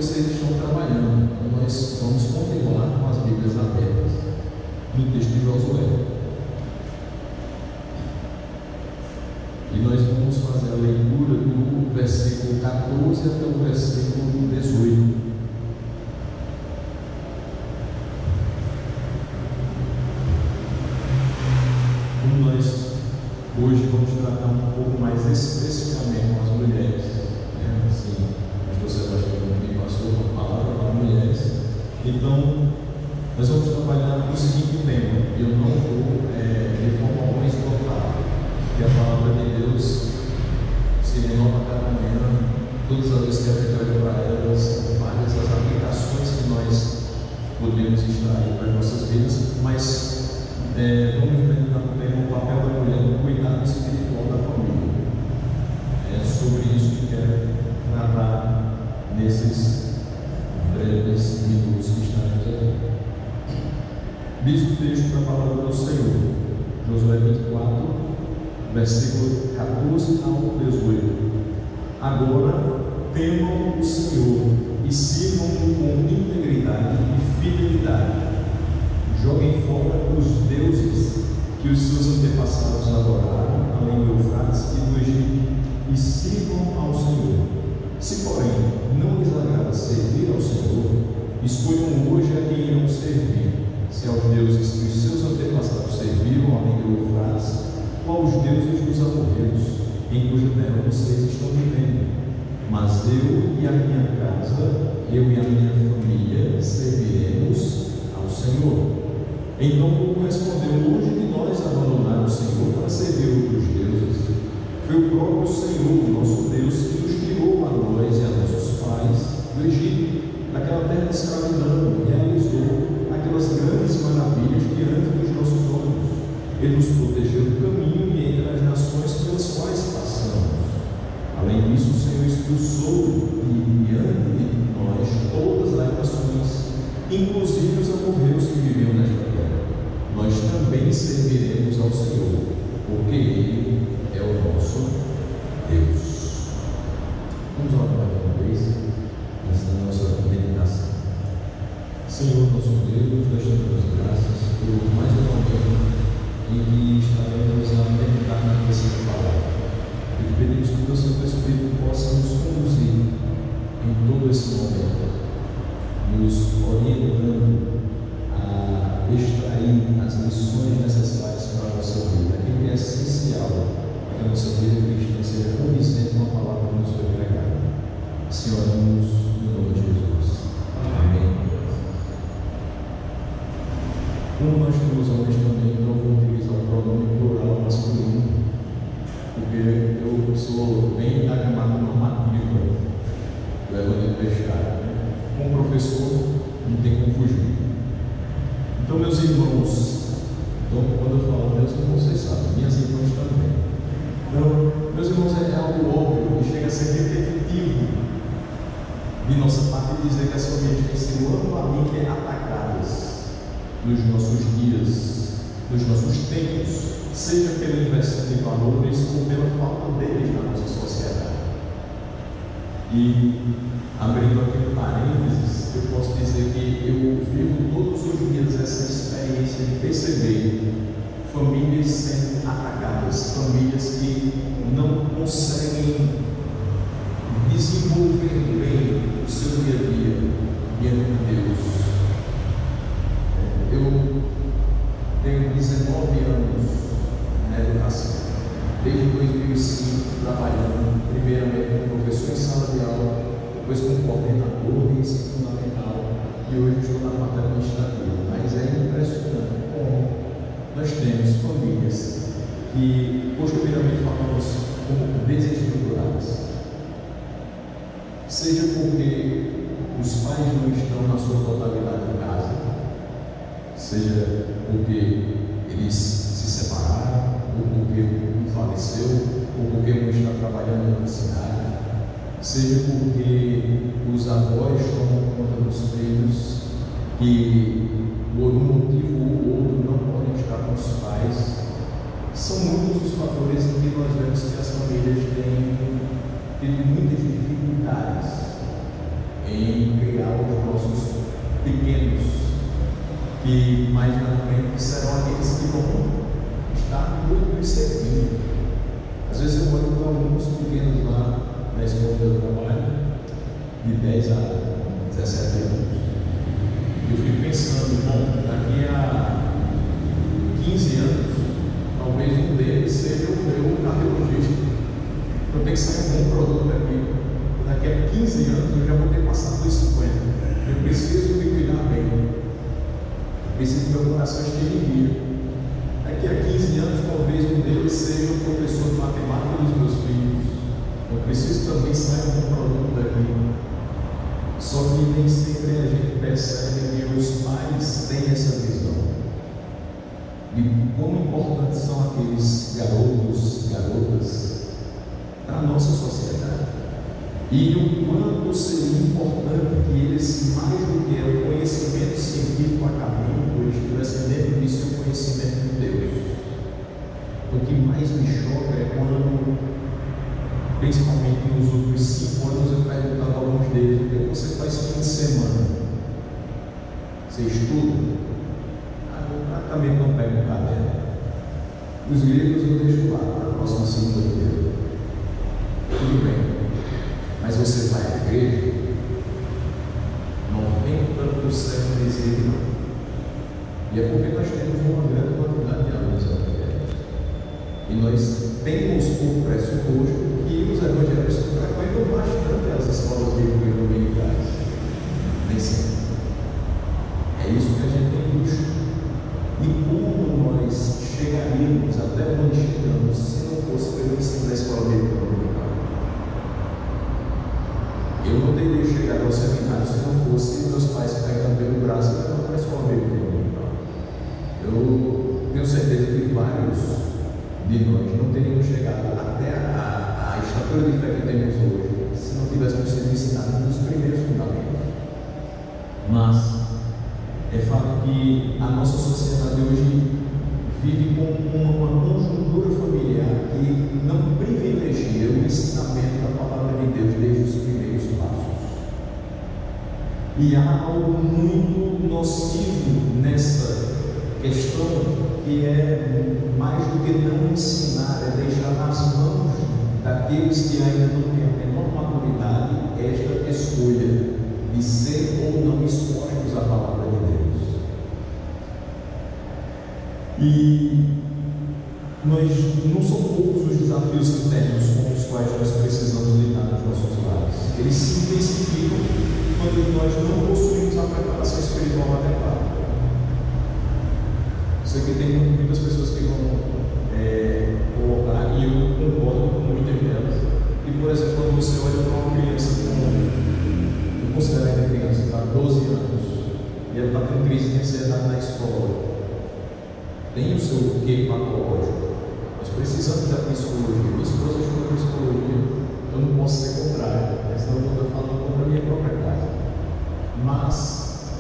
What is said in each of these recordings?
vocês estão trabalhando. Então nós vamos continuar com as Bíblias abertas no texto de Josué. E nós vamos fazer a leitura do versículo 14 até o versículo 18. Como nós hoje vamos tratar um pouco mais especificamente com as mulheres, né? Assim, você me passou uma palavra para mulheres. Então, nós vamos trabalhar o seguinte tema. Eu não vou de forma alguma esgotar, porque a palavra de Deus se renova cada manhã. Todas as vezes que a gente olha para elas, são várias as aplicações que nós podemos extrair para as nossas vidas, mas vamos enfrentar também o papel da mulher no cuidado espiritual da família. É sobre isso que quero tratar nesses breves minutos que estaremos aqui. Diz o texto da palavra do Senhor, Josué 24, versículo 14 ao 18. Agora temam o Senhor e sirvam-no com integridade e fidelidade. Joguem fora os deuses que os seus antepassados adoraram, além do Eufrates e do Egito, e sirvam ao Senhor. Se, porém, não lhes agrada servir ao Senhor, escolham hoje a quem irão servir. Se aos deuses que os seus antepassados serviram, além do Eufrates, ou aos deuses dos amorreus, em cuja terra vocês estão vivendo. Mas eu e a minha casa, eu e a minha família, serviremos ao Senhor. Então o povo respondeu: longe de nós abandonar o Senhor para servir outros deuses. Foi o próprio Senhor, nosso Deus, que nos tirou a nós e a nossos pais do Egito, daquela terra de escravidão, e realizou aquelas grandes maravilhas diante dos nossos olhos. Ele nos protegeu do caminho e entre as nações pelas quais passamos. Além disso, o Senhor expulsou diante de nós todas as nações, inclusive os amorreus que viviam nesta terra. Nós também serviremos ao Senhor, porque Ele é o nosso Deus. Vamos orar mais uma vez nesta nossa meditação. Senhor nosso Deus, nós te damos graças por mais um momento em que estaremos a meditar na tua palavra. E pedimos que o teu Santo Espírito possa nos conduzir em todo esse momento, nos orientando a extrair as lições necessárias para a nossa vida, aquilo que é essencial para que a nossa vida cristã seja condizente com a palavra que nos foi pregada. Assim oramos no nome de Jesus. Amém. Como nós temos homens também, então eu vou utilizar o pronome plural masculino, porque eu sou bem da camada normativa do Evangelho fechado. Como professor, não tem como fugir. Então, meus irmãos, quando eu falo meus irmãos, vocês sabem, minhas irmãs também. Então, meus irmãos, é algo óbvio que chega a ser repetitivo de nossa parte dizer que as famílias têm sido amplamente atacadas nos nossos dias, nos nossos tempos, seja pela inversão de valores ou pela falta deles na nossa sociedade. E, abrindo aqui um parênteses, eu posso dizer que eu vivo todos os dias essa experiência de perceber famílias sendo atacadas, famílias que não conseguem desenvolver bem o seu dia a dia diante de Deus. Eu tenho 19 anos na educação, desde 2005 trabalhando primeiramente como professor em sala de aula, depois como coordenador de ensino fundamental e hoje estou na parte administrativa. Mas é impressionante como nós temos famílias que posteriormente falamos como desestruturadas, seja porque os pais não estão na sua totalidade em casa, seja porque eles se separaram, ou porque um faleceu, ou porque um está trabalhando em outra cidade, seja porque os avós tomam conta dos filhos e por um motivo ou outro não podem estar com os pais. São muitos os fatores em que nós vemos que as famílias têm tido muitas dificuldades em criar os nossos pequenos, que mais na frente serão aqueles que vão estar muito servindo. Às vezes eu olho para alguns pequenos lá na escola do meu trabalho, de 10 a 17 anos, e eu fico pensando, bom, daqui a 15 anos, talvez um deles seja o meu cardiologista. Eu tenho que sair um bom produto aqui. Daqui a 15 anos eu já vou ter passado dos 50. Eu preciso me cuidar bem. Eu preciso que meu coração esteja em dia. Daqui a 15 anos, talvez um deles seja o professor de matemática dos meus filhos. Eu preciso também sair um bom produto daqui. Só que nem sempre a gente percebe que os pais têm essa visão de quão importantes são aqueles garotos, garotas para a nossa sociedade, e o quanto seria importante que eles, mais do que o conhecimento científico acadêmico, eles tivessem dentro disso o conhecimento de Deus. O que mais me choca é quando, principalmente nos últimos 5 anos, eu perguntava a alguns deles: o que você faz fim de semana? Você estuda? Eu praticamente não pego um caderno. Os livros eu deixo lá para a próxima segunda-feira. Tudo bem, mas você vai à igreja? 90% dizem que não. E é porque nós temos uma grande quantidade de alunos evangélicos. E nós temos por pressuposto que os evangélicos frequentam bastante as escolas bíblicas dominicais. Nem sempre. É isso que a gente tem visto. E como nós chegaríamos até onde chegamos se não fosse pelo ensino da escola bíblica dominical? Eu não teria chegado ao seminário se não fosse meus pais pegando pelo braço e levando para a escola bíblica dominical. Eu tenho certeza que vários de nós não teríamos chegado até a estatura de fé que temos hoje se não tivéssemos sido ensinados nos primeiros fundamentos. Mas é fato que a nossa sociedade hoje vive com uma conjuntura familiar que não privilegia o ensinamento da palavra de Deus desde os primeiros passos. E há algo muito nocivo nessa questão, que é mais do que não ensinar, é deixar nas mãos daqueles que ainda não têm a menor maturidade esta escolha de ser ou não expostos à palavra de Deus. E nós não são poucos os desafios internos com os quais nós precisamos lidar nos nossos lares. Eles se intensificam quando nós não possuímos a preparação espiritual adequada. Sei que tem muitas pessoas que vão colocar, e eu concordo com muitas delas, que, por exemplo, quando você olha para uma criança eu considero ainda criança, está 12 anos, e ela está tendo crise de ansiedade na escola, tem o seu quê patológico. Nós precisamos da psicologia. Minha esposa estuda psicologia, eu não posso ser contrário, senão eu estou falando contra a minha própria casa. Mas,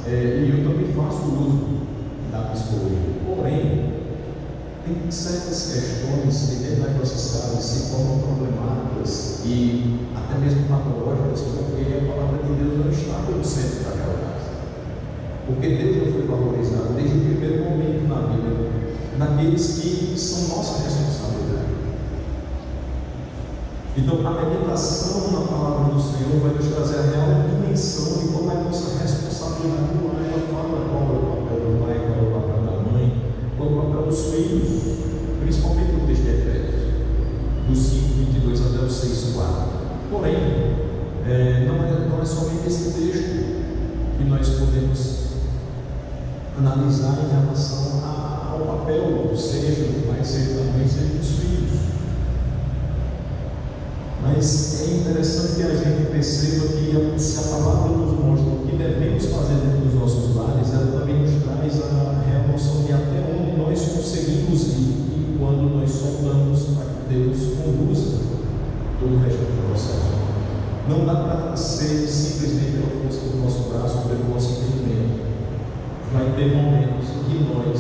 e eu também faço uso da psicologia. Porém, tem certas questões que dentro das nossas casas se tornam problemáticas e até mesmo patológicas, porque a palavra de Deus não está no centro daquela casa. Porque Deus não foi valorizado desde o primeiro momento na vida naqueles que são nossa responsabilidade. Então, a meditação na palavra do Senhor vai nos trazer a real dimensão de como é a nossa responsabilidade no lar. Ela fala qual é o papel do pai, qual é o papel da mãe, qual é o papel dos filhos, principalmente no texto de Efésios, do 5:22 até o 6:4. Porém, não é somente esse texto que nós podemos analisar em relação ao papel, seja do pai, seja da mãe, seja dos filhos. Mas é interessante que a gente perceba que se a palavra nos mostra o que devemos fazer dentro dos nossos lares, ela também nos traz a real noção de até onde nós conseguimos ir e quando nós soltamos para que Deus conduza todo o resto do processo. Não dá para ser simplesmente pela força do nosso braço ou pelo nosso entendimento. Vai ter momentos que nós,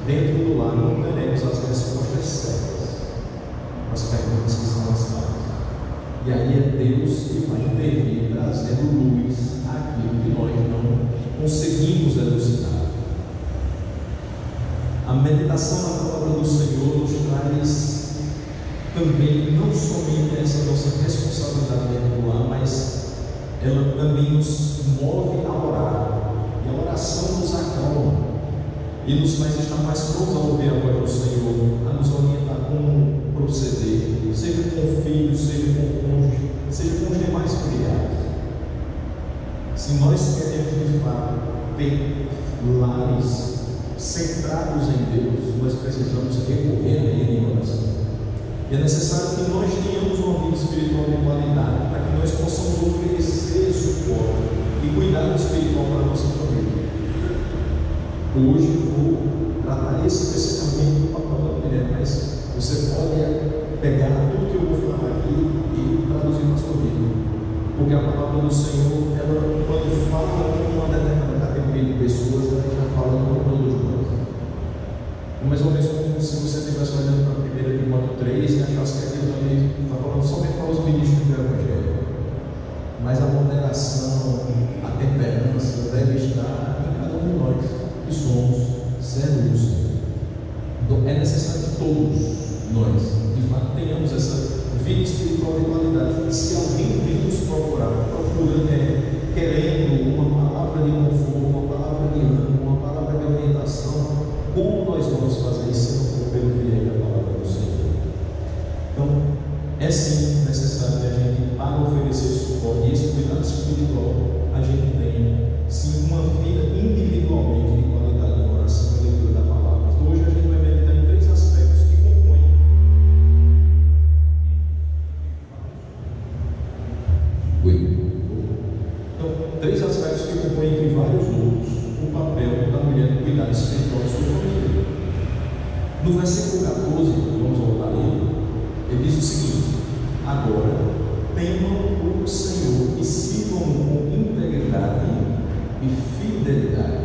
dentro do lar, não teremos as respostas certas às perguntas que são lançadas. E aí é Deus que vai intervir, trazendo luz aquilo que nós não conseguimos elucidar. A meditação na palavra do Senhor nos traz também não somente essa nossa responsabilidade de atuar, mas ela também nos move a orar. E a oração nos acalma e nos faz estar mais prontos a ouvir a voz do Senhor, a nos orientar como proceder, seja com o filho, seja com o cônjuge, seja com os demais familiares. Se nós queremos de fato ter lares centrados em Deus, nós precisamos recorrer a Ele em oração. E é necessário que nós tenhamos uma vida espiritual de qualidade, para que nós possamos oferecer suporte e cuidado espiritual para a nossa família. Hoje eu vou tratar especificamente do papel da mulher, mas você pode pegar tudo que eu vou falar aqui e traduzir na sua vida. Porque a palavra do Senhor, ela, quando fala com uma determinada categoria de pessoas, ela está falando com todos nós. Mais ou menos como se você estivesse olhando para 1 Timóteo 3 e achasse que aquilo também está falando somente para os ministros do Evangelho. Mas a moderação, a temperança deve estar em cada um de nós, que somos servos do Senhor. Então é necessário que todos nós, de fato, tenhamos essa vida espiritual de qualidade. Se alguém vem nos procurar, querendo uma palavra de conforto, uma palavra de ânimo, uma palavra de orientação, como nós vamos fazer isso se não for pelo viés da palavra do Senhor? Então, é sim necessário que a gente, para oferecer suporte e esse cuidado espiritual, a gente tenha sim uma vida individualmente de qualidade de oração e leitura da palavra. Então, hoje a gente vai meditar em 3 aspectos que compõem. Então, 3 aspectos que compõem entre vários outros o papel da mulher no cuidado espiritual de sua família. No versículo 14, vamos voltar ali, ele diz o seguinte: agora temam o Senhor e sirvam com integridade e fidelidade.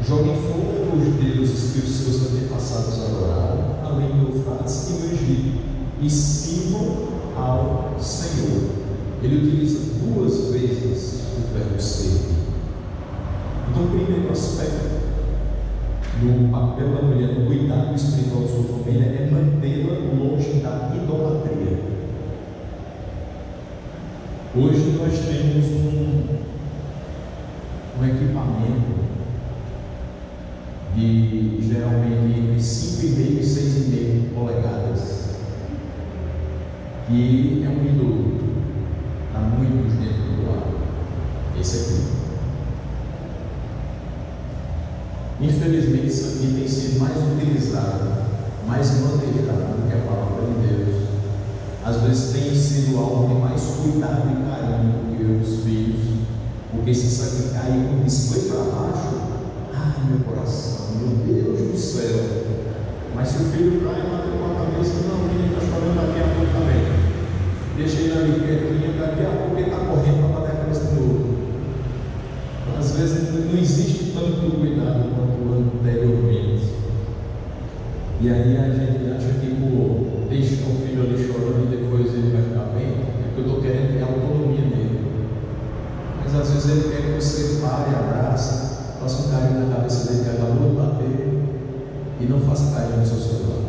Joguem fora os deuses que os seus antepassados adoraram, além do Eufrates e do Egito, e sirvam ao Senhor. Ele utiliza 2 vezes o verbo servir. Então, o primeiro aspecto do papel da mulher no cuidado espiritual de sua família é mantê-la longe da idolatria. Hoje nós temos um equipamento de geralmente entre 5,5 e 6,5 polegadas, que é um ídolo para muitos dentro do ar. Esse aqui. Infelizmente, isso aqui tem sido mais utilizado, mais manejado do que a palavra de Deus. Às vezes tem sido algo de mais cuidado e carinho do que os filhos, porque se isso aqui cair com o display para baixo, ai meu coração, meu Deus do céu. Mas se o filho cai e bateu com a cabeça, não, ele está chorando daqui a pouco também. Deixa ele ali quietinho, daqui a pouco ele está correndo para bater a cabeça do outro. Às vezes não existe tanto cuidado quanto anteriormente. E aí a gente acha que por deixar o filho ali chorando e depois ele vai ficar bem, é que eu estou querendo ter a autonomia dele. Mas às vezes ele quer que você pare, abraça, faça um carinho na cabeça dele que acabou de bater e não faça carinho no seu celular.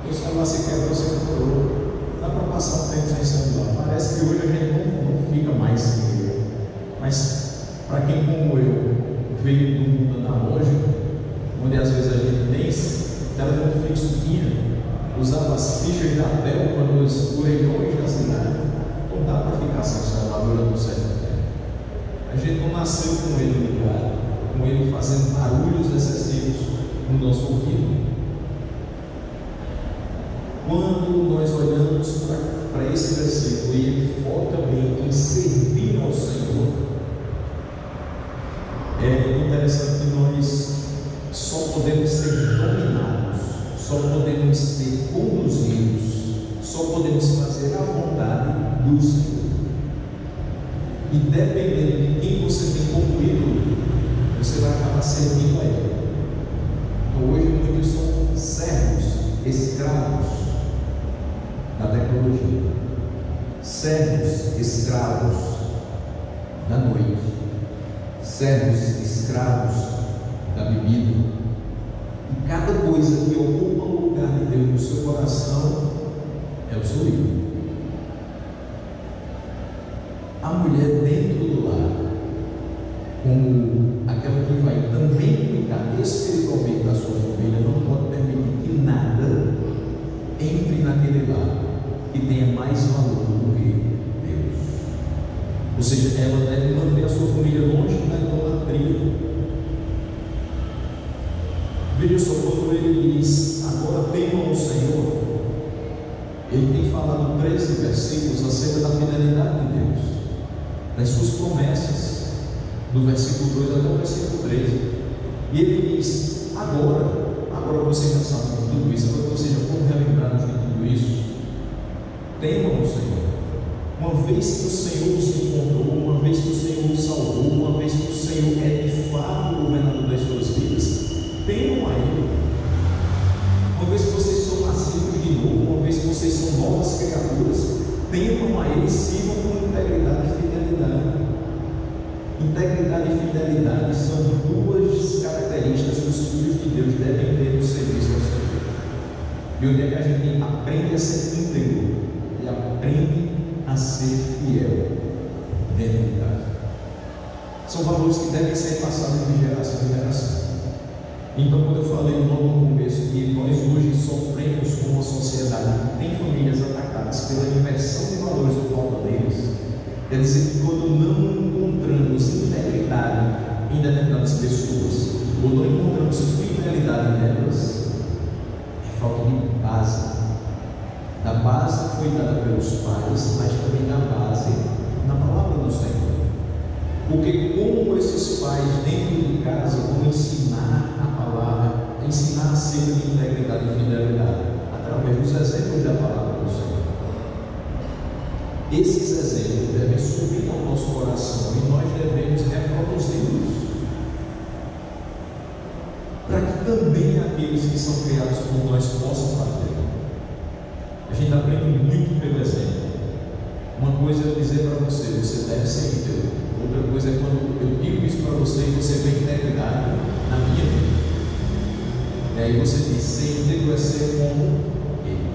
O celular se quebra, você quebrou. Dá para passar um tempo sem celular. Parece que hoje a gente não fica mais sem ele. Mas para quem como eu veio do mundo analógico, onde às vezes a gente tem telefone fixo, usava as fichas da Bel quando os orelhões da cidade, não dá para ficar sem celular durante um certo tempo. A gente não nasceu com ele ligado, com ele fazendo barulhos excessivos no nosso ouvido. Quando nós olhamos para esse versículo e ele foca bem em servir ao Senhor, é interessante que nós só podemos ser dominados, só podemos ser conduzidos, só podemos fazer a vontade do Senhor. E dependendo de quem você tem como ídolo, você vai acabar servindo a Ele. Então hoje muitos são servos, escravos da tecnologia, servos, escravos da noite, servos, escravos da bebida, e cada coisa que ocupa o lugar de Deus no seu coração é o seu ídolo. A mulher dentro do lar, como aquela que vai também cuidar espiritualmente da sua família, não pode permitir que nada entre naquele lar que tenha mais valor do que Deus. Ou seja, ela deve manter a sua família longe da idolatria. Veja só, quando ele diz, agora temam o Senhor, ele tem falado 13 versículos acerca da fidelidade de Deus, das suas promessas, do versículo 2 até o versículo 13. E ele diz, agora vocês já sabem de tudo isso, agora vocês já foram relembrados de tudo isso, temam o Senhor. Uma vez que o Senhor os encontrou, uma vez que o Senhor os salvou, uma vez que o Senhor é de fato o governador das suas vidas, temam a Ele. Uma vez que vocês são nascidos de novo, uma vez que vocês são novas criaturas, temam a Ele, sirvam com integridade e fidelidade. Integridade e fidelidade são duas características que os filhos de Deus devem ter no serviço ao Senhor. E onde é que a gente aprende a ser íntegro e aprende a ser fiel dentro de casa. São valores que devem ser passados de geração em geração. Então, quando eu falei logo no começo que nós hoje sofremos com uma sociedade que tem famílias atacadas pela inversão de valores ou falta deles, quer dizer que quando não encontramos integridade em determinadas pessoas, ou não encontramos fidelidade nelas, é falta de base. Da base que foi dada pelos pais, mas também da base na palavra do Senhor. Porque como esses pais dentro de casa vão ensinar a palavra, ensinar acerca de integridade e fidelidade? Através dos exemplos da palavra do Senhor. Esses exemplos devem subir ao nosso coração e nós devemos reproduzi-los, para que também aqueles que são criados por nós possam fazer. A gente aprende muito pelo exemplo. Uma coisa é eu dizer para você, você deve ser íntegro. Outra coisa é quando eu digo isso para você e você vê integridade na minha vida. E aí você diz, ser íntegro é ser como ele.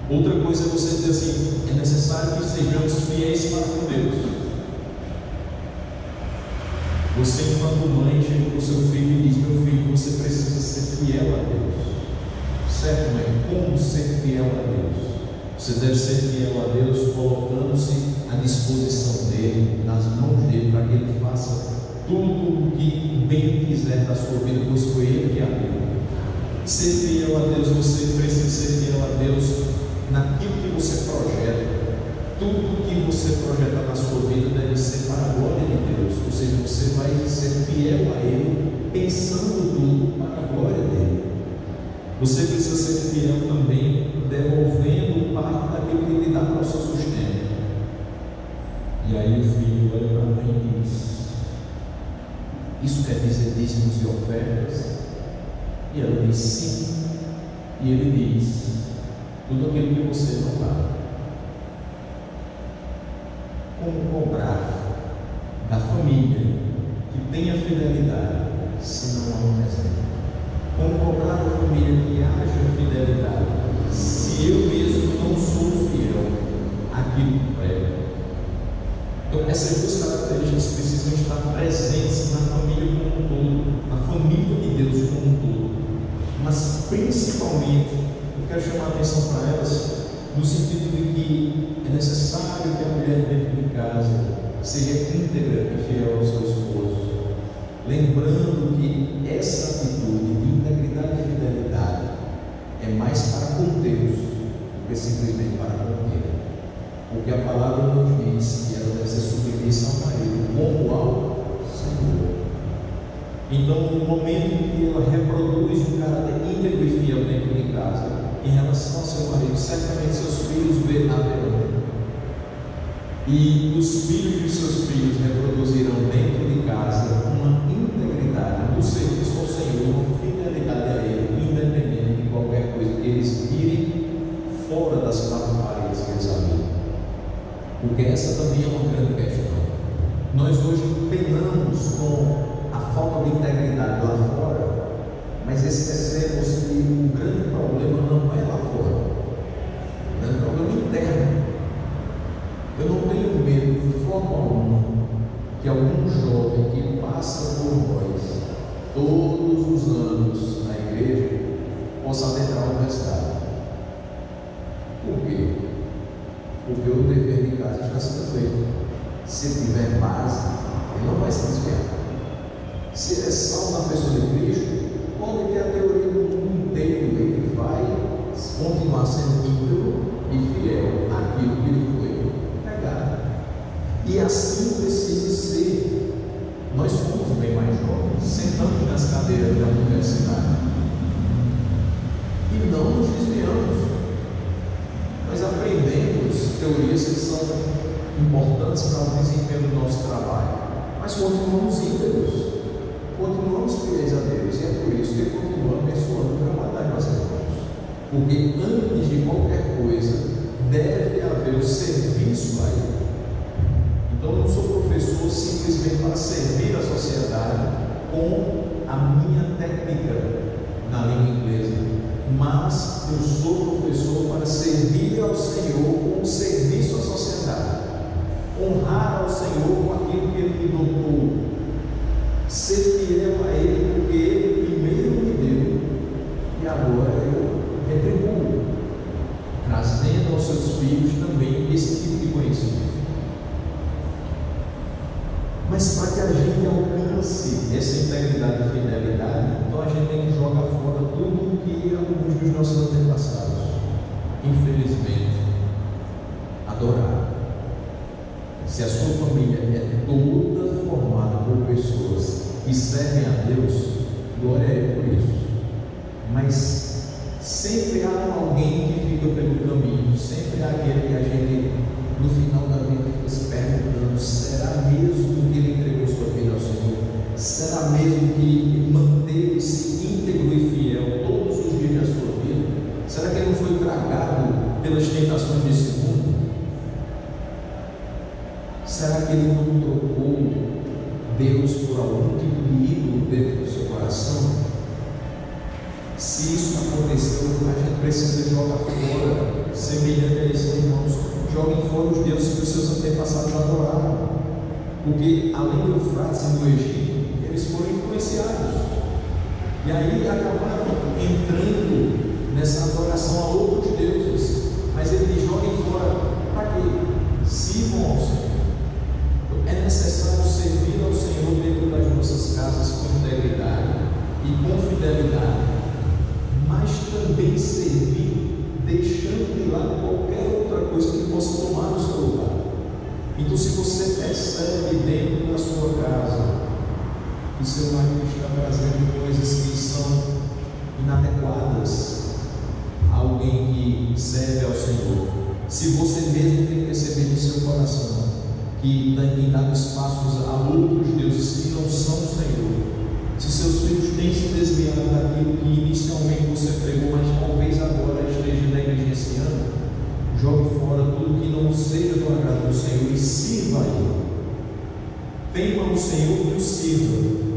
Outra coisa é você dizer assim, é necessário que sejamos fiéis para com Deus. Você, enquanto mãe, chega para o seu filho e diz, meu filho, você precisa ser fiel a Deus. Certo, mãe? Como ser fiel a Deus? Você deve ser fiel a Deus colocando-se à disposição dele, nas mãos dele, para que ele faça tudo o que bem quiser da sua vida, pois foi ele que abriu. Ser fiel a Deus, você precisa ser fiel a Deus naquilo que você projeta. Tudo que você projetar na sua vida deve ser para a glória de Deus, ou seja, você vai ser fiel a Ele, pensando tudo para a glória dele. Você precisa ser fiel também, devolvendo parte daquilo que Ele dá para o seu sustento. E aí o filho olha para a mãe e diz, isso quer dizer dízimos e ofertas? E ela diz sim. E ele diz, tudo aquilo que você não dá. Como cobrar da família que tenha fidelidade, se não há um exemplo? Como cobrar da família que haja fidelidade, se eu mesmo não sou fiel àquilo que prego? Então, essas duas características precisam estar presentes na família como um todo, na família de Deus como um todo, mas principalmente, eu quero chamar a atenção para elas, no sentido de que é necessário que a mulher dentro de casa seja íntegra e fiel ao seu esposo, lembrando que essa atitude de integridade e fidelidade é mais para com Deus do que simplesmente para com ele, porque a palavra nos diz que ela deve ser submissa ao marido como ao Senhor. Então, no momento em que ela reproduz um caráter íntegro e fiel dentro de casa, em relação ao seu marido, certamente seus filhos verão. E os filhos de seus filhos reproduzirão dentro de casa uma integridade do serviço ao Senhor, uma fidelidade a Ele, independente de qualquer coisa que eles virem fora das quatro paredes que eles habitam. Porque essa também é uma grande questão. Nós hoje penamos com a falta de integridade lá fora, mas esquecemos que o grande problema não é lá fora, o grande problema é interno. Eu não tenho medo de forma alguma que algum jovem que passa por nós todos os anos na igreja possa adentrar o universidade. Por quê? Porque o dever de casa está sendo feito. Se tiver base, ele não vai se desviar. Se ele é salvo na pessoa de Cristo, pode ter a teoria do mundo inteiro, ele vai continuar sendo íntegro e fiel àquilo que ele foi pregado. E assim precisa ser. Nós fomos bem mais jovens, sentamos nas cadeiras da universidade e não nos desviamos. Nós aprendemos teorias que são importantes para o desempenho do nosso trabalho, mas continuamos íntegros, continuamos fiéis a Deus, e é por isso que continuamos abençoando o trabalho das nossas mãos, porque antes de qualquer coisa deve haver o serviço a Ele. Então eu não sou professor simplesmente para servir a sociedade com a minha técnica na língua inglesa, mas eu sou professor para servir ao Senhor com o serviço à sociedade, honrar ao Senhor com aquilo que Ele me dotou, ser fiel a Ele porque Ele primeiro me deu e agora eu retribuo, trazendo aos seus filhos também esse tipo de conhecimento. Mas para que a gente alcance essa integridade e fidelidade, então a gente tem que jogar fora tudo o que alguns dos nossos antepassados, infelizmente, adoraram. Se a sua família é toda formada por pessoas que servem a Deus, glória a Ele por isso. Mas sempre há alguém que fica pelo caminho, sempre há aquele que a gente, no final da vida, fica se perguntando: será mesmo que ele entregou sua vida ao Senhor? Será mesmo que manteve-se íntegro e fiel todos os dias da sua vida? Será que ele não foi tragado pelas tentações desse mundo? Será que ele não trocou Deus por algum tipo de ídolo dentro do seu coração? Se isso aconteceu, a gente precisa jogar fora, semelhante a isso, irmãos. Joguem fora os deuses que os seus antepassados adoraram, porque além do Eufrates e do Egito, eles foram influenciados, e aí acabaram entrando nessa adoração a outros deuses. Mas ele diz: joguem fora. Para quê? Sirvam ao Senhor. É necessário servir ao Senhor dentro das nossas casas com integridade e com fidelidade, mas também servir deixando de lado qualquer outra coisa que possa tomar o seu lugar. Então, se você percebe dentro da sua casa que seu marido está trazendo coisas que são inadequadas a alguém que serve ao Senhor, se você mesmo tem percebido no seu coração que tem dado espaços a outros deuses que não são o Senhor, se seus filhos têm se desviado daquilo que inicialmente você pregou, mas talvez agora esteja negligenciando, jogue fora tudo que não seja do agrado do Senhor e sirva a Ele. Tema o Senhor e o sirva.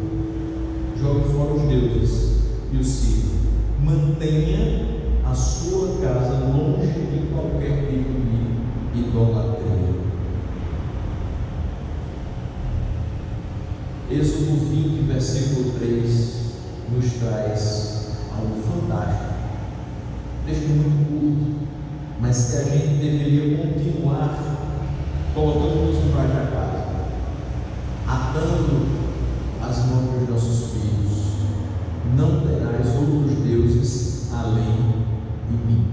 Jogue fora os deuses e o sirva. Mantenha a sua casa longe de qualquer tipo de idolatria. Êxodo 20, versículo 3 nos traz algo fantástico, texto muito curto, mas que a gente deveria continuar colocando nos umbrais da casa, atando as mãos dos nossos filhos: não terás outros deuses além de mim.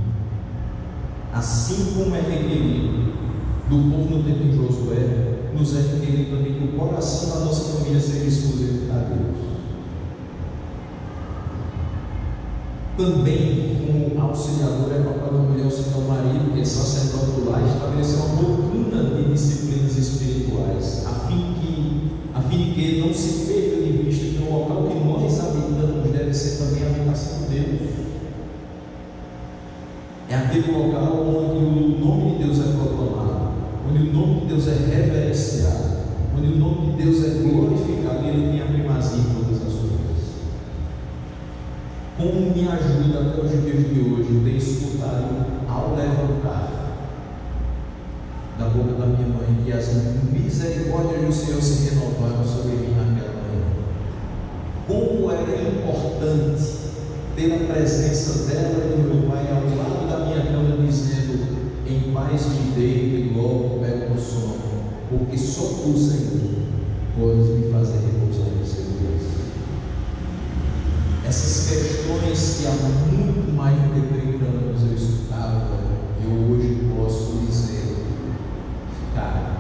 Assim como é requerido do povo no tempo de Josué, nos é requerido também que o coração da nossa família seja exclusivo a Deus. Também, como auxiliador, é papel da mulher auxiliar o marido, que é sacerdote do lar, estabelecer uma doutrina de disciplinas espirituais, a fim de que não se perca de vista que o local que nós habitamos deve ser também a habitação de Deus. É aquele local onde o nome de Deus é proclamado, onde o nome de Deus é reverenciado. onde o nome de Deus é glorificado e Ele tem a primazia em todas as coisas. Como me ajuda até os dias de hoje, eu tenho escutado ao levantar da boca da minha mãe que as misericórdias do Senhor se renovaram sobre mim naquela manhã. Como era importante ter a presença dela e do meu pai ao lado da minha cama, dizendo: em paz me deito e logo pego no sono, porque só tu, Senhor, podes me fazer repousar em segurança. Essas questões que há muito mais de 30 anos eu escutava, eu hoje posso dizer: ficaram.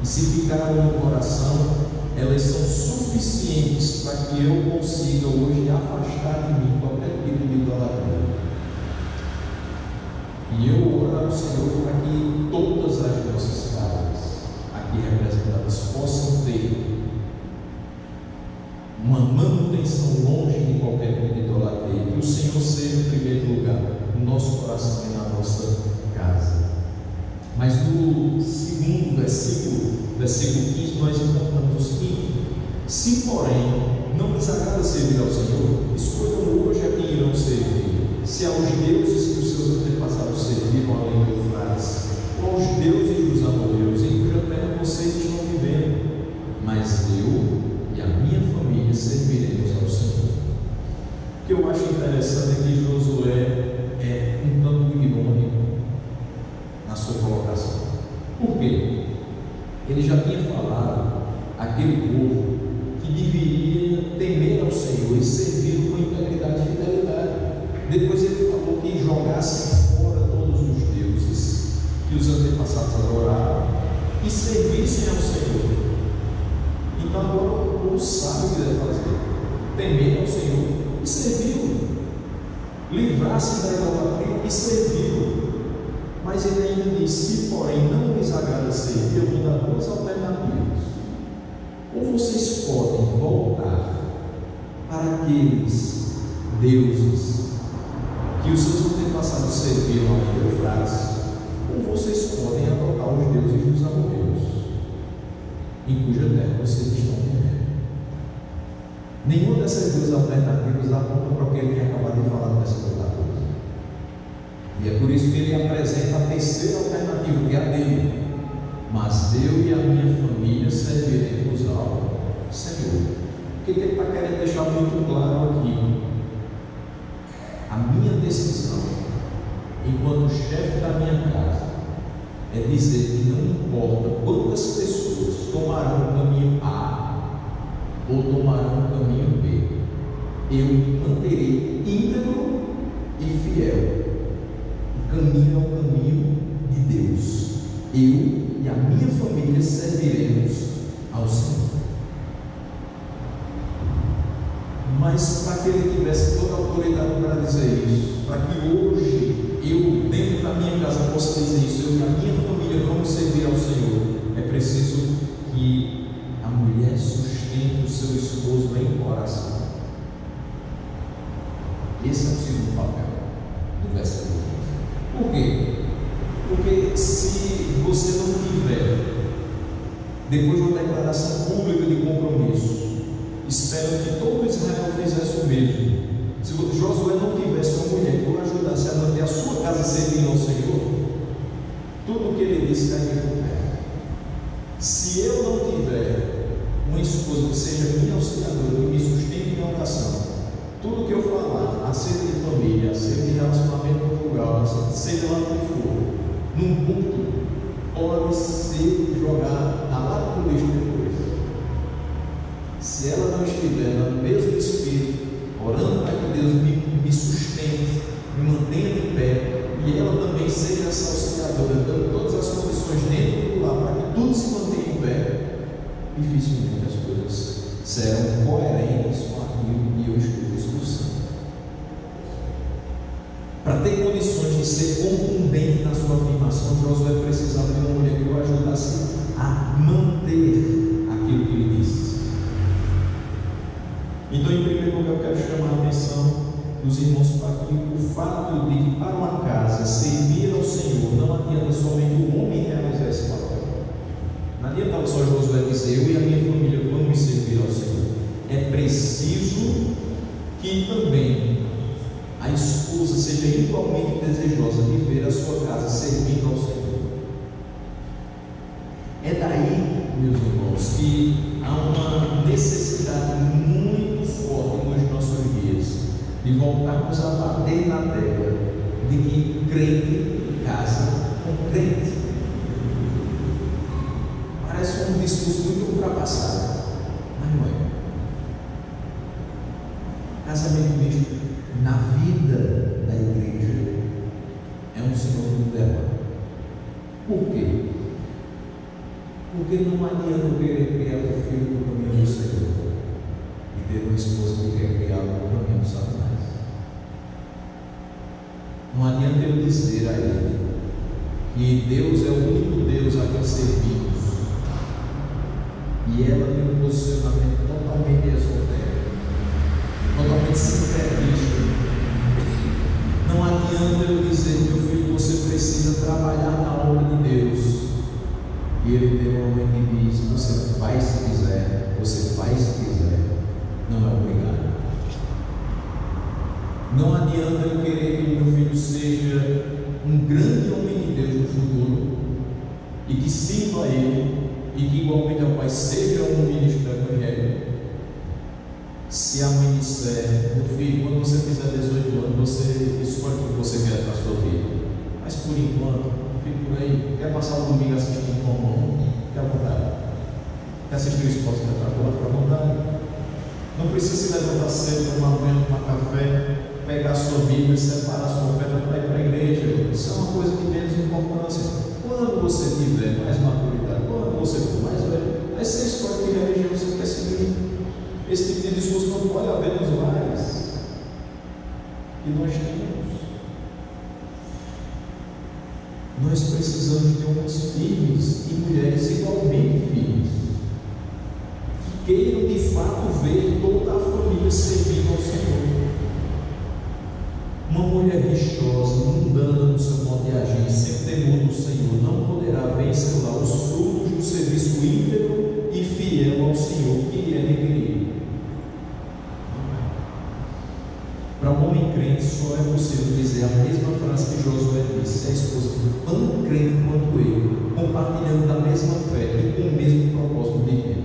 E se ficaram no coração, elas são suficientes para que eu consiga hoje afastar de mim qualquer tipo de idolatria. E eu oro ao Senhor para que todas as nossas casas aqui representadas possam ter uma manutenção longe de qualquer tipo de idolatria, que o Senhor seja em primeiro lugar no nosso coração e na nossa casa. Mas no segundo versículo 15, nós encontramos o seguinte: se porém não lhes agrada servir ao Senhor, escolham hoje a quem irão servir, se aos deuses que os seus antepassados serviram além do Eufrates, ou aos deuses dos amorreus, em cuja terra vocês estão vivendo. Mas eu e a minha família serviremos ao Senhor. O que eu acho interessante é que Josué é um tanto irônico na sua colocação. Por quê? Ele já tinha falado àquele povo que deveria temer ao Senhor e servir com integridade e fidelidade. Depois ele falou que jogassem fora todos os deuses que os antepassados adoraram e servissem ao Senhor. Então agora o povo sabe o que deve fazer: temer ao Senhor e servi-lo, livrar-se da idolatria e servi-lo. Mas ele ainda diz: se porém não lhes agrada servir, eu vou dar duas alternativas. Ou vocês podem voltar para aqueles deuses que os seus antepassados serviram ao Eufrates, ou vocês podem adotar os deuses dos amorreus, em cuja terra vocês estão vivendo. Nenhuma dessas duas alternativas aponta para o que ele tinha acabado de falar nessa outra coisa. E é por isso que ele apresenta a terceira alternativa, que é a dele: mas eu e a minha família serviremos ao Senhor. O que ele está querendo deixar muito claro aqui? A minha decisão, enquanto chefe da minha casa, é dizer que não importa quantas pessoas tomarão o caminho A ou tomarão o caminho B, eu manterei íntegro e fiel. O caminho é o caminho de Deus. Eu e a minha família serviremos ao Senhor. Mas para que ele tivesse toda a autoridade para dizer isso, para que hoje eu, dentro da minha casa, possa dizer isso, eu e a minha família vamos servir ao Senhor, é preciso que a mulher sustente o seu esposo em coração. Esse é o segundo papel do versículo 15. Por quê? Porque se você não tiver, depois de uma declaração pública de compromisso, espero que todo Israel fizesse o mesmo. Se Josué não tivesse uma mulher que o ajudasse a manter a sua casa servindo ao Senhor, tudo o que ele disse cairia por terra. Se eu não tiver uma esposa que seja minha auxiliadora, que me sustente em oração, tudo que eu falar acerca de família, acerca de relacionamento conjugal, seja lá o que for, num culto, pode ser jogado na lata do lixo depois. Se ela não estiver no mesmo espírito, orando para que Deus me sustente, me mantenha de pé, e ela também seja essa auxiliadora, dando todas as condições dentro do lar para que tudo se mantenha em pé, dificilmente as coisas serão coerentes com aquilo que eu escuto isso do Senhor. Para ter condições de ser contundente na sua afirmação, Josué precisava de uma mulher que o ajudasse a manter aquilo que ele disse. Então, em primeiro lugar, eu quero chamar a atenção dos irmãos para que o fato de que para uma casa servir ao Senhor não adianta somente o homem realizar esse papel. Não adianta só Josué dizer: eu e a minha família vamos servir ao Senhor. É preciso que também a esposa seja igualmente desejosa de ver a sua casa servindo ao Senhor. É daí, meus irmãos, que há uma necessidade muito forte nos nossos dias de voltarmos a bater na tecla de que crente casa com crente. Parece um discurso muito ultrapassado, mas não é. Casamento misto na vida da igreja é um sinônimo dela. Por quê? Porque não adianta eu querer criar o filho no caminho do Senhor e ter uma esposa que quer criá-lo no caminho do Satanás. Não adianta eu dizer a ele que Deus é o único Deus a quem servimos e ela tem um posicionamento totalmente esotérico, totalmente sincretista. Não adianta eu dizer, meu filho, você precisa trabalhar na obra de Deus, e ele tem uma mãe que diz: você faz se quiser, você faz se quiser, não é obrigado. Não adianta eu querer que meu filho seja um grande homem de Deus no futuro e que sirva a ele, e que igualmente ao pai seja um ministro do Evangelho, se a mãe disser: meu filho, quando você fizer 18 anos, você escolhe o que você quer para a sua vida, mas por enquanto, fique por aí, quer passar o domingo assistindo com a mão, fique à vontade. Quer assistir o esporte espetacular, fique à vontade. Não precisa se levantar cedo, tomar banho, tomar café, pegar a sua Bíblia, separar a sua oferta para ir para a igreja. Isso é uma coisa de menos importância. Quando você tiver mais maturidade, quando você for mais velho, aí você escolhe que religião você quer seguir. Esse tipo de discurso não pode haver nos lares que nós temos. Nós precisamos de homens firmes e mulheres igualmente firmes, que queiram de fato ver toda a família servindo ao Senhor. Uma mulher rixosa, mundana no seu modo de agir, sem temor do Senhor, não poderá ver em seu lar os frutos do serviço íntegro e fiel ao Senhor que lhe é requerido. Para um homem crente, só é possível dizer a mesma frase que Josué disse: a esposa foi tão crente quanto ele, compartilhando da mesma fé e com o mesmo propósito de vida.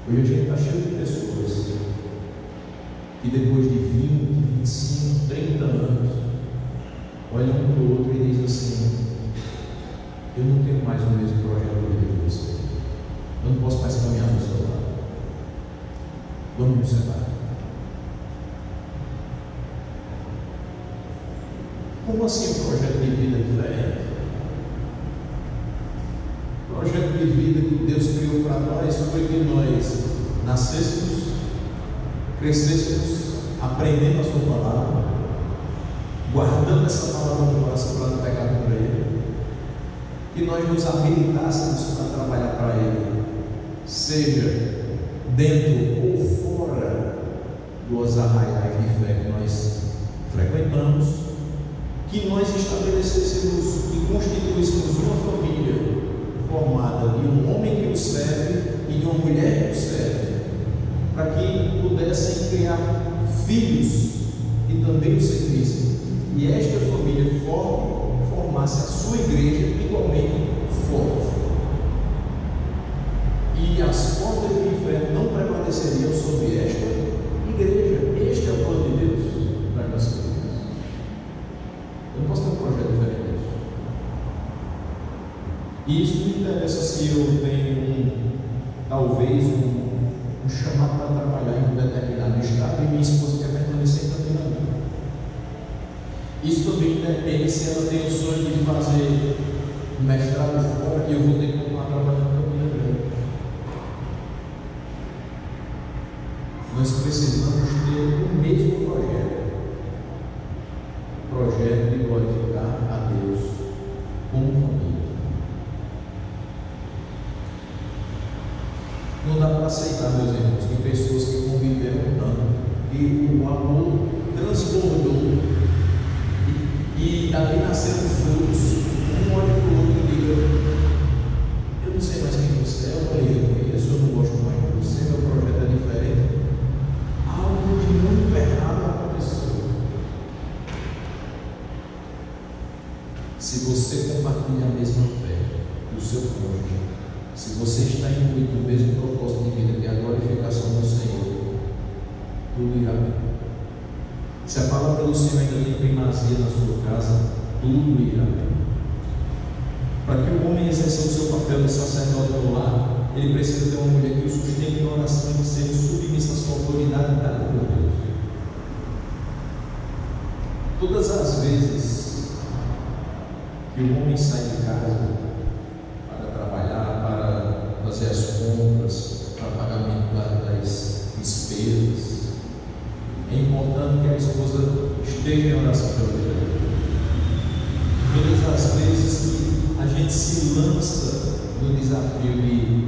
Hoje a gente está cheio de pessoas que depois de 20, 25, 30 anos olham um para o outro e dizem assim: eu não tenho mais o mesmo projeto de vida que você, eu não posso mais caminhar do seu lado, vamos nos separar. Como assim projeto de vida diferente? O projeto de vida que Deus criou para nós foi que nós nascêssemos, crescêssemos, aprendendo a sua palavra, guardando essa palavra no coração para não pecar contra Ele, que nós nos habilitássemos para trabalhar para Ele, seja dentro ou fora dos arraiais de fé que nós frequentamos, que nós estabelecêssemos e constituíssemos uma família formada de um homem que o serve e de uma mulher que o serve, para que pudessem criar filhos que também o servissem, e esta família formasse a sua igreja igualmente forte, e as portas do inferno não prevaleceriam sobre esta igreja. Este é o plano de Deus para a nossa igreja. Eu não posso ter um projeto diferente disso. E isso não interessa se eu tenho talvez um chamado para trabalhar em um determinado estado e minha esposa quer permanecer também na minha. Isso também depende se ela tem o sonho de fazer mestrado fora e eu vou ter que continuar trabalhando na minha grande. Nós precisamos ter o mesmo projeto de glorificar a Deus como família. Não dá para aceitar, meus irmãos, que pessoas que conviveram tanto e o amor transbordou e dali nasceram frutos, um olha para o outro e diga: você compartilha a mesma fé do seu cônjuge, se você está imbuído no mesmo propósito de vida, que é a glorificação do Senhor, tudo irá bem. Se a palavra do Senhor ainda tem primazia na sua casa, tudo irá bem. Para que o homem exerça o seu papel de sacerdote no lar, ele precisa ter uma mulher que o sustente em oração e que seja submissa à sua autoridade dada por Deus. Todas as vezes que o homem sai de casa para trabalhar, para fazer as compras, para pagamento das despesas, é importante que a esposa esteja em oração pelo Deus. Todas as vezes que a gente se lança no desafio de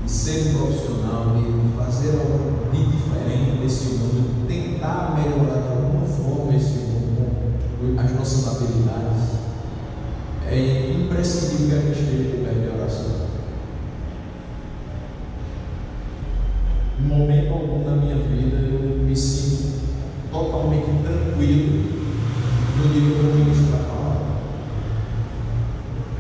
ser um profissional, de fazer algo de diferente nesse mundo, tentar melhorar de alguma forma esse mundo, as nossas habilidades, é imprescindível que a gente esteja de pé de oração. Em momento algum da minha vida eu me sinto totalmente tranquilo no dia que eu vou ministrar a palavra.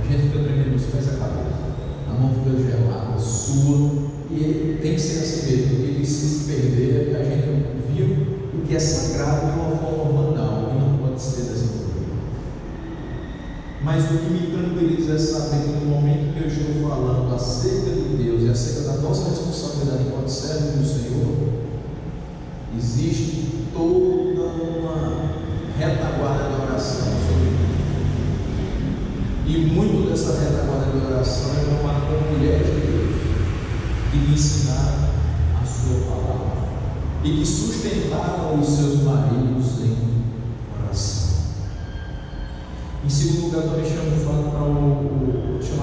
A gente fica tremendo os pés e a cabeça, a mão fica gelada, sua, e tem que ser assim mesmo, porque se se perder, a gente viu o que é sagrado de uma forma banal e não pode ser desenvolvido. Mas o que me tranquiliza é saber que no momento que eu estou falando acerca de Deus e acerca da nossa responsabilidade enquanto servo do Senhor, existe toda uma retaguarda de oração sobre mim. E muito dessa retaguarda de oração é formada por mulheres de Deus que me ensinaram a sua palavra e que sustentaram os seus maridos em oração. Em segundo lugar, também chama a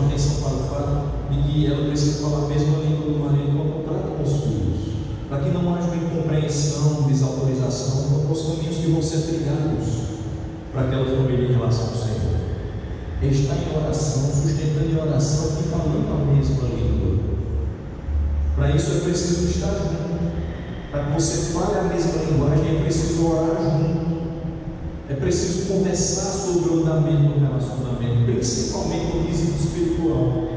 atenção para o fato de que ela precisa falar a mesma língua do marido quando trata com os filhos, para que não haja uma incompreensão, desautorização para os caminhos que vão ser trilhados para aquela família em relação ao Senhor. Estar em oração, sustentando em oração e falando a mesma língua. Para isso é preciso estar junto. Para que você fale a mesma linguagem, é preciso orar junto. É preciso conversar sobre o andamento do relacionamento, principalmente no quesito espiritual,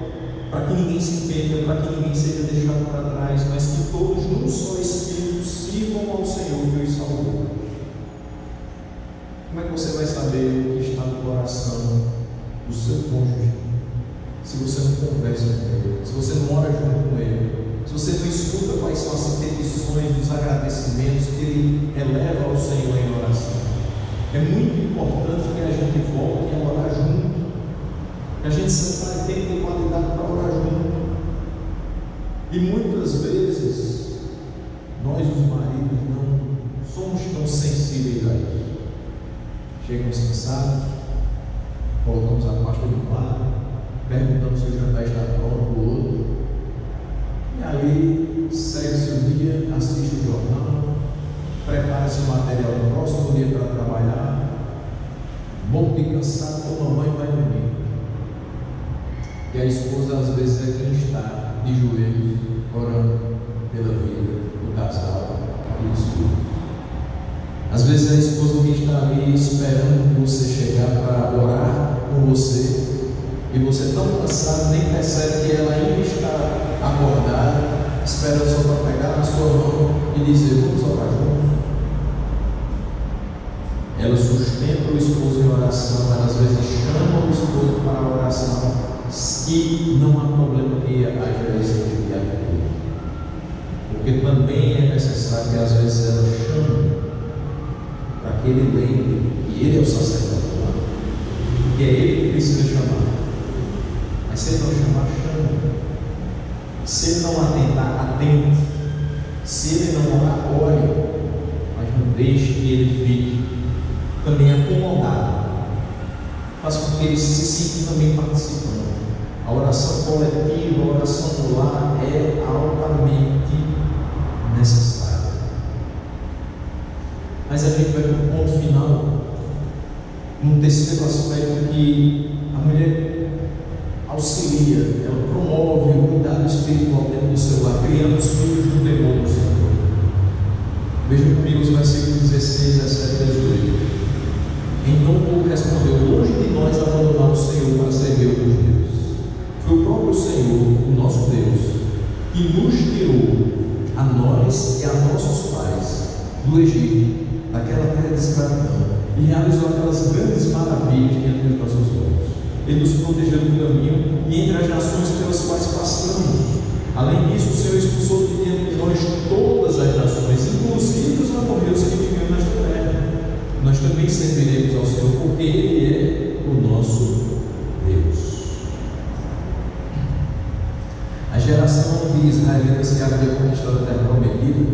para que ninguém se perca, para que ninguém seja deixado para trás, mas que todos, num só Espírito, sirvam ao Senhor que os salvou. Como é que você vai saber o que está no coração do seu cônjuge se você não conversa com ele, se você não ora junto com ele, se você não escuta quais são as petições, os agradecimentos que ele eleva ao Senhor em oração? É muito importante que a gente volte a orar junto, que a gente sempre tenha tempo de qualidade para orar junto. E muitas vezes nós, os maridos, não somos tão sensíveis a isso. Chegamos cansados, colocamos a pasta de lado, perguntamos se o jantar está pronto do outro, e aí segue-se o dia, assiste o jornal, prepara-se o material do próximo dia para trabalhar, bom de cansado, toma banho e vai dormir. E a esposa às vezes é quem está de joelhos orando pela vida do casal e dos filhos. Às vezes é a esposa que está ali esperando você chegar para orar com você, e você tão cansado nem percebe que ela ainda está acordada, esperando só para pegar na sua mão e dizer: vamos orar juntos. Ela sustenta o esposo em oração, ela às vezes chama o esposo para a oração, e não há problema que haja esse tipo de atitude, porque também é necessário que às vezes ela chame para que ele lembre que ele é o sacerdote, que é ele que precisa chamar. Mas se ele não chamar, chama. Se ele não atentar, atente. Se ele não orar, ore. Mas não deixe que ele fique também acomodado. Faz com que ele se sinta também participando. A oração coletiva, a oração do lar é altamente necessária. Mas a gente vai para o ponto final, num terceiro aspecto, que a mulher auxilia, ela promove o cuidado espiritual dentro do seu lar, criando os filhos no temor do Senhor. Veja comigo os versículos 16, 17 e 18. Então o povo respondeu: longe de nós abandonar o Senhor para servir outros deuses. Foi o próprio Senhor, o nosso Deus, que nos tirou, a nós e a nossos pais, do Egito, daquela terra de escravidão, e realizou aquelas grandes maravilhas diante dos nossos olhos. Ele nos protegeu do caminho e entre as nações pelas quais passamos. Além disso, o Senhor expulsou de diante de nós todas as nações, inclusive os amorreus que viviam nesta terra. Nós também serviremos ao Senhor, porque Ele é o nosso Deus. A geração de israelitas que havia conquistado a terra prometida,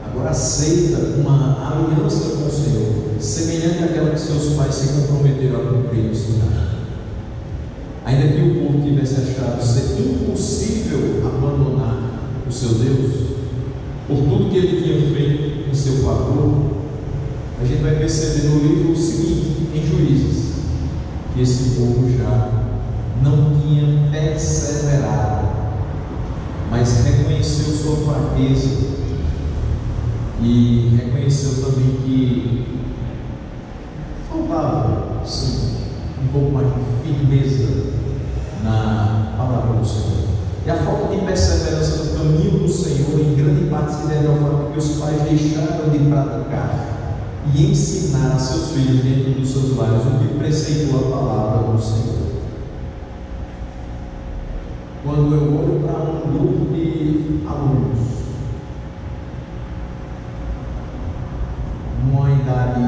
agora aceita uma aliança com o Senhor, semelhante àquela que seus pais se comprometeram a cumprir no Sinai. Ainda que o povo tivesse achado ser impossível abandonar o seu Deus, por tudo que ele tinha feito em seu favor, a gente vai perceber no livro o seguinte, em Juízes, que esse povo já não tinha perseverado, mas reconheceu sua fraqueza e reconheceu também que faltava, sim, um pouco mais de firmeza na palavra do Senhor. E a falta de perseverança no caminho do Senhor, em grande parte, se deve ao fato que os pais deixaram de praticar e ensinar a seus filhos dentro dos seus lares o que preceitou a palavra do Senhor. Quando eu olho para um grupo de alunos, numa idade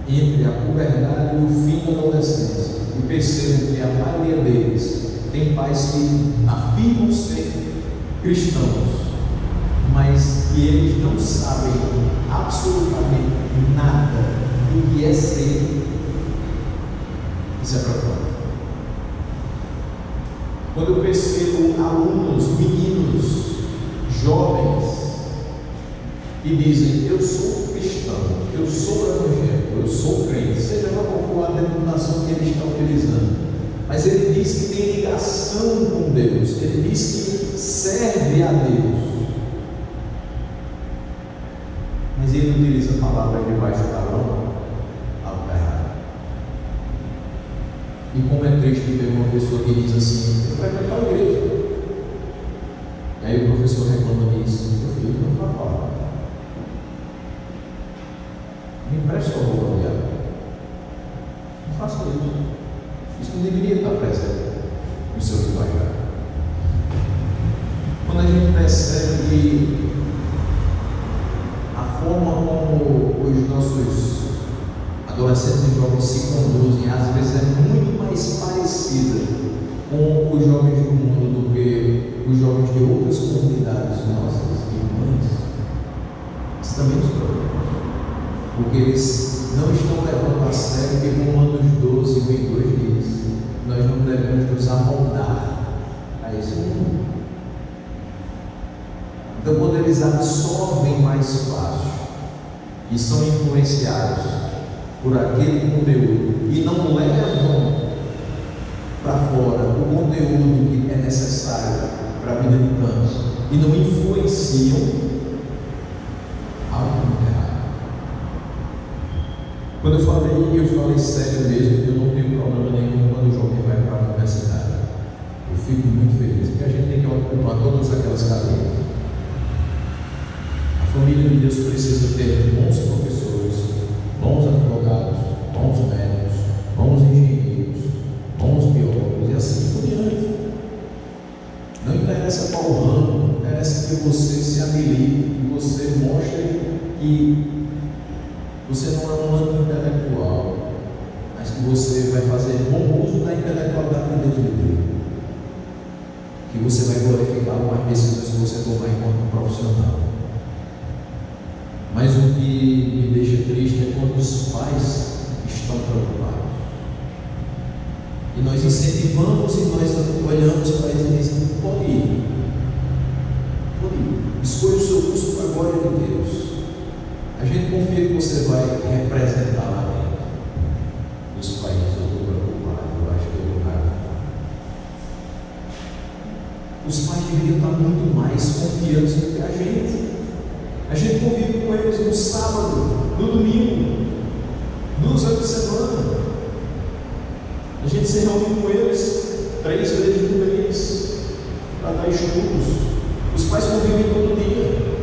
entre a puberdade e o fim da adolescência, e percebo que a maioria deles tem pais que afirmam ser cristãos, mas que eles não sabem absolutamente nada do que é ser, isso é preocupante. Quando eu percebo alunos, meninos, jovens, que dizem: eu sou cristão, eu sou evangélico, eu sou crente, seja lá qual for a denominação que ele está utilizando, mas ele diz que tem ligação com Deus, ele diz que serve a Deus, mas ele utiliza a palavra debaixo da lama, algo está errado. E como é triste ver uma pessoa que diz assim: eu frequentar a igreja, e aí o professor reclama disso: meu filho não fala palavra, me empresta a roupa, viado. Não faça isso. Isso não deveria estar presente no seu linguajar. Quando a gente percebe a forma como os nossos adolescentes e jovens se conduzem, às vezes é muito mais parecida com os jovens do mundo do que os jovens de outras comunidades nossas, irmãs, isso também nos preocupa, porque eles não estão levando a sério que Romanos 12, 22 diz: nós não devemos nos amoldar a esse mundo. Então, quando eles absorvem mais fácil e são influenciados por aquele conteúdo e não levam para fora o conteúdo que é necessário para a vida de tantos e não influenciam, algo muito errado. Quando eu falei sério mesmo, eu não tenho problema nenhum quando o jovem vai para a universidade. Eu fico muito feliz, porque a gente tem que ocupar todas aquelas cadeiras. A família de Deus precisa ter bons professores, bons advogados, bons médicos, bons engenheiros, bons biólogos e assim por diante. Não interessa qual ramo, interessa que você se habilite, que você mostre que você não é um anti-intelectual, mas que você vai fazer bom uso da intelectualidade que Deus lhe deu, que você vai glorificar mais decisões que você tomar enquanto profissional. Mas o que me deixa triste é quando os pais estão preocupados e nós incentivamos e nós olhamos para eles e dizemos: pode ir, escolha o seu curso para a glória de Deus. A gente confia que você vai representar lá dentro. Os pais dizem: eu estou preocupado, eu acho que eu estou errado. Os pais deveriam estar muito mais confiantes do que a gente. A gente convive com eles no sábado, no domingo. 2 vezes por semana. A gente se reúne com eles 3 vezes por mês para dar estudos. Os pais convivem todo dia.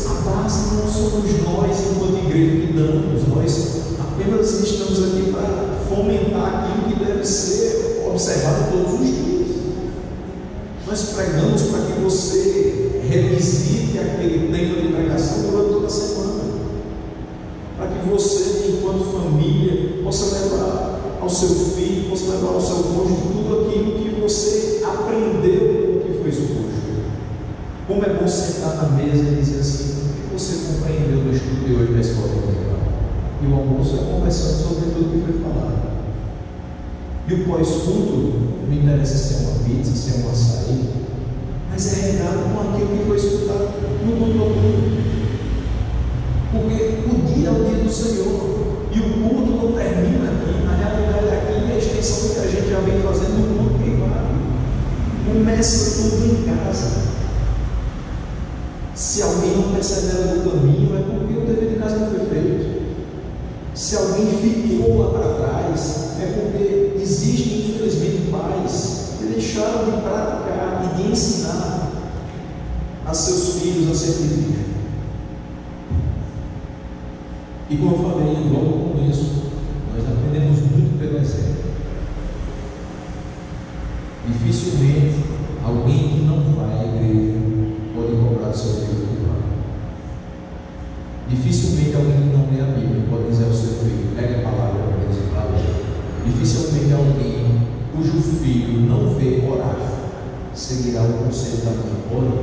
A base não somos nós, enquanto igreja, que damos. Nós apenas estamos aqui para fomentar aquilo que deve ser observado todos os dias. Nós pregamos para que você revisite aquele tema de pregação durante toda a semana, para que você, enquanto família, possa levar ao seu filho, possa levar ao seu cônjuge tudo aquilo que você aprendeu com o que foi exposto. Como é bom sentar na mesa e dizer assim: o que você compreendeu do estudo de hoje da escola dominical? E o almoço é conversando sobre tudo que foi falado. E o pós-culto, não interessa se é uma pizza, se é um açaí, mas é regado com aquilo que foi escutado no culto noturno. Porque o dia é o dia do Senhor, e o culto não termina aqui. Na realidade, aqui é a extensão do que a gente já vem fazendo no culto privado. Começa tudo em casa. Se alguém não persevera no caminho, é porque o dever de casa não foi feito. Se alguém ficou lá para trás, é porque existem, infelizmente, pais que deixaram de praticar e de ensinar a seus filhos a ser cristãos. E como eu falei logo no começo, nós aprendemos muito pelo exemplo. Dificilmente alguém que não vai à igreja pode cobrar do seu filho que vai. Dificilmente alguém que não lê a Bíblia pode dizer ao seu filho: pegue a palavra para Deus e fala. Dificilmente alguém cujo filho não vê orar seguirá o conselho da mãe: ore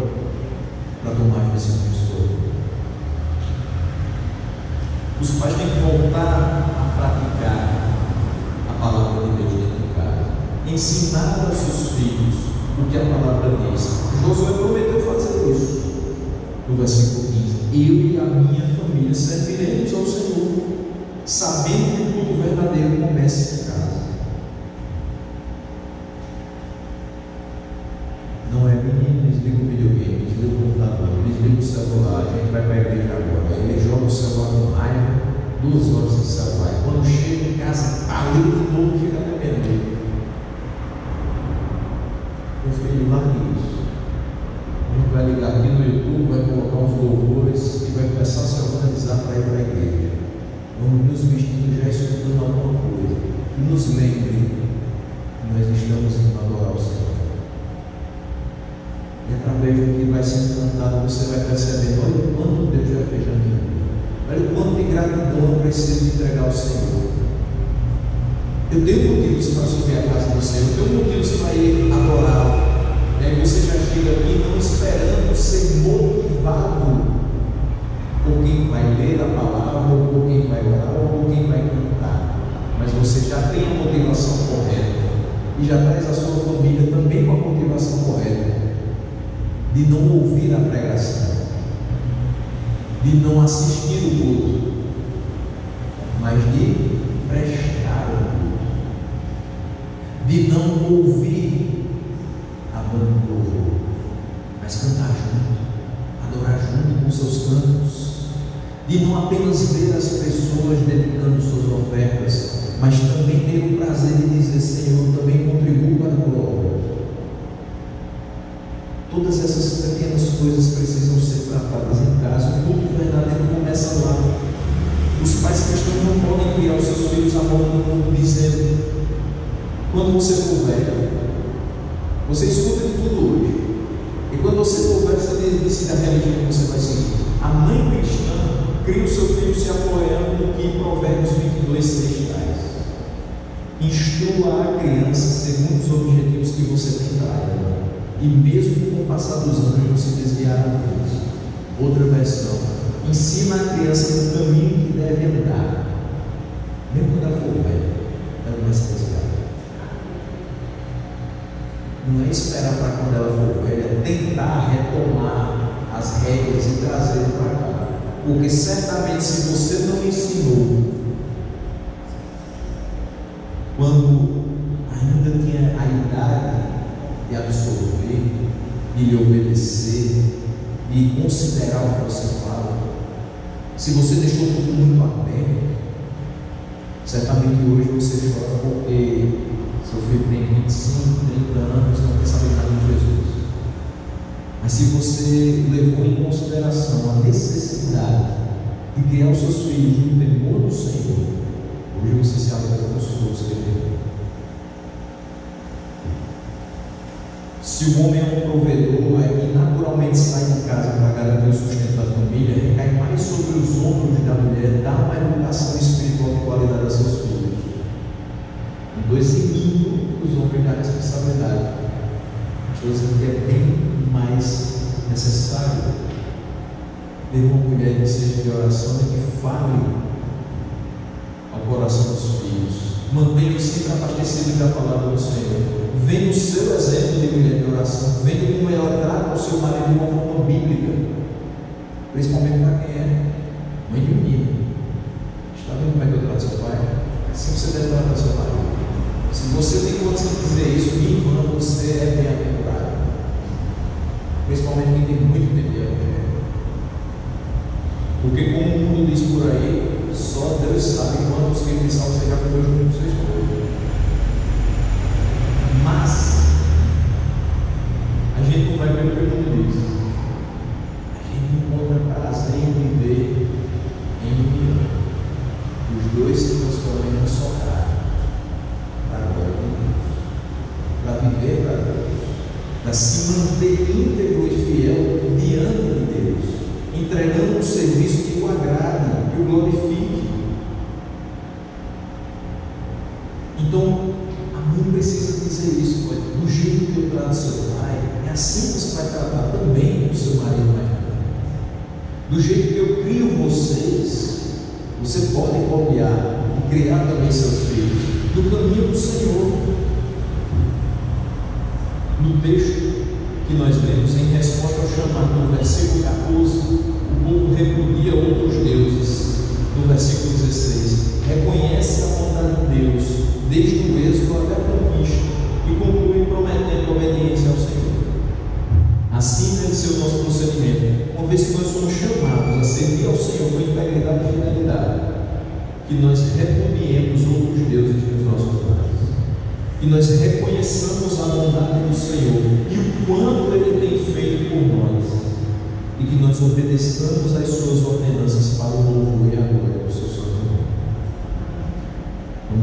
para tomar as decisões todas. Os pais têm que voltar a praticar a palavra de Deus dentro de casa, ensinar aos seus filhos o que a palavra diz. Josué prometeu fazer isso. No versículo 15: eu e a minha família serviremos ao Senhor, sabendo que o culto verdadeiro começa em casa. Não é: menino, desliga o videogame, desliga o computador, desliga o celular, a gente vai para a igreja agora. Aí ele joga o celular com raiva, 2 horas no celular. Quando chega em casa, está ali de novo, fica até meia-noite. Meu filho, largue isso. A gente vai ligar aqui no YouTube, vai colocar uns louvores e vai começar a se organizar para ir para a igreja. Vamos nos vestindo já escutando alguma coisa. E nos lembre que nós estamos indo adorar o Senhor. E através do que vai sendo cantado, você vai percebendo: olha o quanto Deus já fez na minha vida. Olha o quanto de gratidão eu preciso entregar ao Senhor. Eu tenho motivos para subir a casa do Senhor, eu tenho motivos para ir adorar. E aí você já chega aqui não esperando ser motivado por quem vai ler a palavra, ou por quem vai orar, ou por quem vai cantar. Mas você já tem a motivação correta e já traz a sua família também com a motivação correta de não ouvir a pregação, de não assistir o culto, mas de prestar o culto, de não ouvir a banda do louvor, mas cantar junto, adorar junto com seus cantos, de não apenas ver as pessoas dedicando suas ofertas, mas também ter o prazer de dizer: Senhor, também contribuo para a tua obra. Todas essas pequenas coisas precisam ser tratadas em casa. O culto verdadeiro começa lá. Os pais cristãos não podem criar os seus filhos a moda do mundo, dizendo: quando você for velho, você escuta de tudo hoje, e quando você for velho, você decide a religião que você vai seguir. A mãe cristã cria o seu filho se apoiando no que Provérbios 22:6 traz: instrua a criança segundo os objetivos que você tem dado, e mesmo com o passar dos anos não se desviará deles. Outra versão: ensina a criança no caminho que deve andar, mesmo quando ela for velha, ela não vai se desviar. Não é esperar para quando ela for velha, é tentar retomar as regras e trazer para cá, porque certamente se você não ensinou quando ainda tinha a idade de absorver, de lhe obedecer, de considerar o que você fala, Se você deixou tudo muito aberto, certamente hoje você chora porque seu filho tem 25, 30 anos e não quer saber nada de Jesus. Mas se você levou em consideração a necessidade de criar os seus filhos no temor do Senhor, hoje você se alegra com os frutos que ele deu. Se o homem é um provedor e naturalmente sai de casa para garantir o sustento da família, recai mais sobre os ombros da mulher, dá uma educação espiritual de qualidade a seus filhos. Então, eximindo os homens da responsabilidade, estou dizendo que é bem mais necessário ter uma mulher que seja de oração e que fale ao coração dos filhos. Mantenha-o sempre abastecido da palavra do Senhor. Vendo o seu exemplo de mulher de oração, vendo como ela trata o seu marido de uma forma bíblica, principalmente para quem é mãe de menino. Está vendo como é que eu trato seu pai? Assim você deve tratar seu marido. Se você tem condição de dizer isso, minha irmã, você é bem-aventurado. Principalmente quem tem muito tempo. Porque como o mundo diz por aí, só Deus sabe quantos que ele salva você já comeu junto com seu esposo. Mas a gente não vai pelo que o mundo diz. A gente encontra prazer em viver em união. Os dois se transformam em um só carne, para a glória de Deus, para viver para Deus, para se manter íntegro e fiel diante de Deus, entregando um serviço que o agrade, que o glorifique. Então, a mãe precisa dizer isso, do jeito que eu trato seu pai, é assim que você vai tratar também o seu marido mais tarde. Do jeito que eu crio vocês, você pode copiar e criar também seus filhos no caminho do Senhor. No texto que nós lemos, em resposta ao chamado, no versículo 14, o povo repudia outros deuses. No versículo 16, reconhece a bondade de Deus, desde o êxodo até a conquista, e conclui prometendo obediência ao Senhor. Assim deve ser o nosso procedimento, uma vez que nós somos chamados a servir ao Senhor com integridade e fidelidade, que nós repudiemos outros deuses nos nossos lares, que nós reconheçamos a bondade do Senhor e o quanto Ele tem feito por nós, e que nós obedeçamos às suas ordenanças para o louvor e a glória do seu santo nome.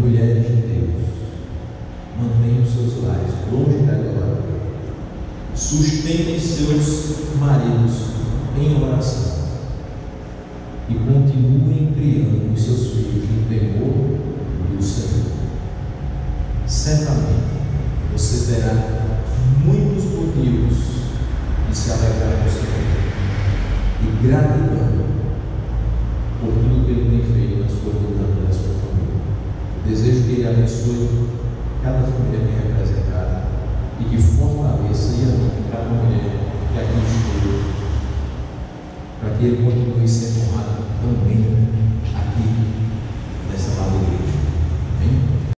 Mulheres de Deus, mantenham seus lares longe da idolatria, sustentem seus maridos em oração e continuem criando os seus filhos no temor do Senhor. Certamente você terá muitos motivos de se alegrar com o Senhor e gratidão por tudo que Ele tem feito na sua vida e na sua família. Desejo que Ele abençoe cada família bem representada e que fortaleça e anime cada mulher que aqui estuda, para que Ele continue sendo honrado também aqui